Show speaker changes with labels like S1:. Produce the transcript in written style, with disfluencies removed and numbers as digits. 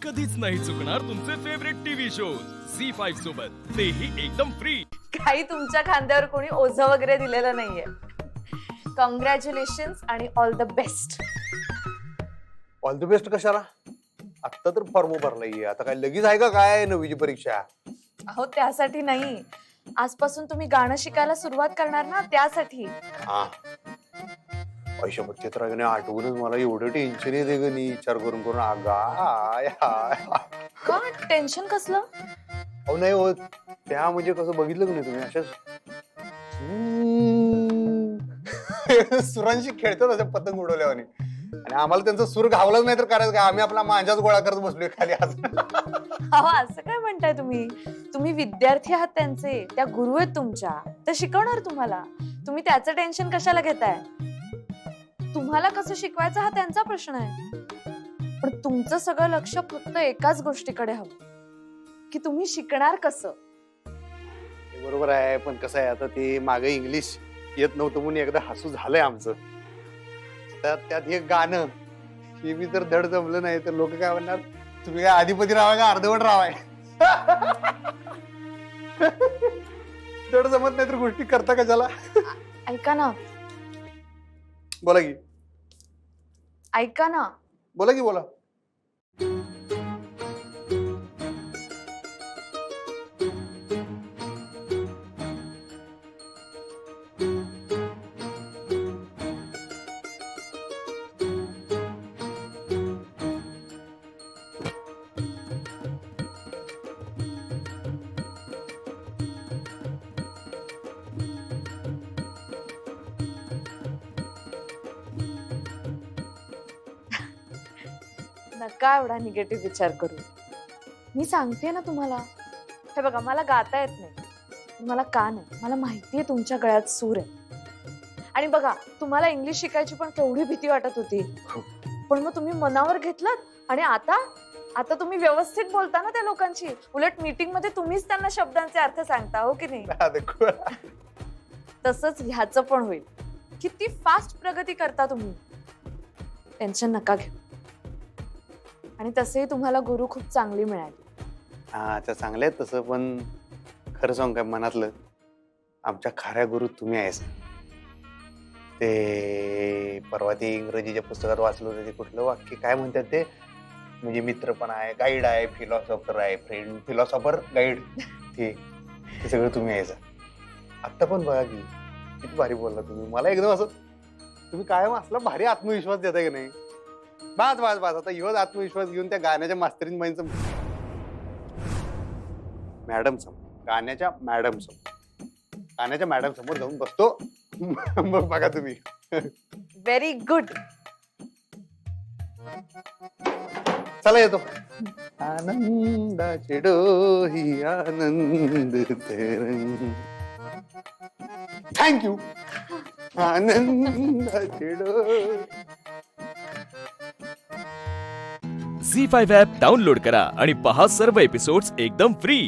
S1: कधीच नाही चुकणार तुमचे फेवरेट टीव्ही शोज झी5 सोबत, तेही एकदम फ्री.
S2: काही तुमच्या खांद्यावर कोणी ओझं वगैरे दिलेलं नाहीये. कॉंग्रॅच्युलेशन आणि all the best.
S3: All the best कशाला? आत्ता तर फॉर्म भरलाय, आता काय लगेच आहे का काय नववीची परीक्षा?
S2: अहो त्यासाठी नाही, आजपासून तुम्ही गाणं शिकायला सुरुवात करणार ना, त्यासाठी.
S3: हा पैशा चित्राने आठवूनच मला एवढं टेन्शन येते ग नी, विचार करून करून.
S2: का टेन्शन कसलं?
S3: अहो नाही होत त्या, म्हणजे कसं बघितलं की नाही तुम्ही अशाच सुरांशी खेळतात अशा पतंग उडवल्यावानी, आणि आम्हाला त्यांचा सूर घावलाच नाही तर करायचं काय? आम्ही आपला मांजाच गोळा करत बसलोय खाली. आज
S2: अहो असं काय म्हणताय तुम्ही? तुम्ही विद्यार्थी आहात त्यांचे, त्या गुरु आहेत तुमच्या, ते शिकवणार तुम्हाला. तुम्ही त्याचं टेन्शन कशाला घेताय? तुम्हाला कसं शिकवायचं हा त्यांचा प्रश्न आहे, पण तुमचं सगळं लक्ष फक्त एकाच गोष्टीकडे हवं की तुम्ही शिकणार कसं.
S3: बरोबर आहे, पण कसं आहे आता ते मागे इंग्लिश येत नव्हतं म्हणून एकदा हसू झालंय आमचं. त्यात हे गाणं हे मी जर धड जमलं नाही तर लोक काय म्हणणार, तुम्ही काय अधिपती राहाय का अर्धवट राहाय? धड जमत नाही तर गोष्टी करता कशाला?
S2: ऐका ना,
S3: बोला की
S2: ऐका ना.
S3: बोला की बोला.
S2: नका एवढा निगेटिव्ह विचार करू. मी सांगते ना तुम्हाला, हे बघा मला गाता येत नाही, मला का नाही, मला माहितीये तुमच्या गळ्यात सूर आहे. आणि बघा तुम्हाला इंग्लिश शिकायची पण केवढी भीती वाटत होती, पण मग तुम्ही मनावर घेतलात आणि आता तुम्ही व्यवस्थित बोलता ना त्या लोकांची. उलट मीटिंग मध्ये तुम्हीच त्यांना शब्दांचे अर्थ सांगता, हो की नाही? तसंच ह्याचं पण होईल. किती फास्ट प्रगती करता तुम्ही, टेन्शन नका घेऊ. आणि तसेही तुम्हाला गुरु खूप चांगली मिळाली.
S3: हा अच्छा, चांगले आहेत तसं, पण खरं सांग काय मनातलं, आमच्या खऱ्या गुरु तुम्ही आहेस. ते परवा ते इंग्रजीच्या पुस्तकात वाचलं होतं, ते कुठलं वाक्य काय म्हणतात ते, म्हणजे मित्र पण आहे, गाईड आहे, फिलॉसॉफर आहे, फ्रेंड, फिलॉसॉफर, गाईड, ते सगळं तुम्ही आहेस. आत्ता पण बघा की किती भारी बोलला तुम्ही. मला एकदम असं, तुम्ही कायम असला भारी आत्मविश्वास देताय की नाही. बास आता ह्योच आत्मविश्वास घेऊन त्या गाण्याच्या मास्तरीन बाईंचं, मॅडम समोर, गाण्याच्या मॅडम समोर जाऊन बसतो. मग बघा तुम्ही.
S2: Very good.
S3: चला येतो. आनंदाचे डोही आनंद तरंग. थँक्यू. आनंदाचे डोही.
S1: झी5 ॲप डाउनलोड करा आणि पहा सर्व एपिसोड्स एकदम फ्री.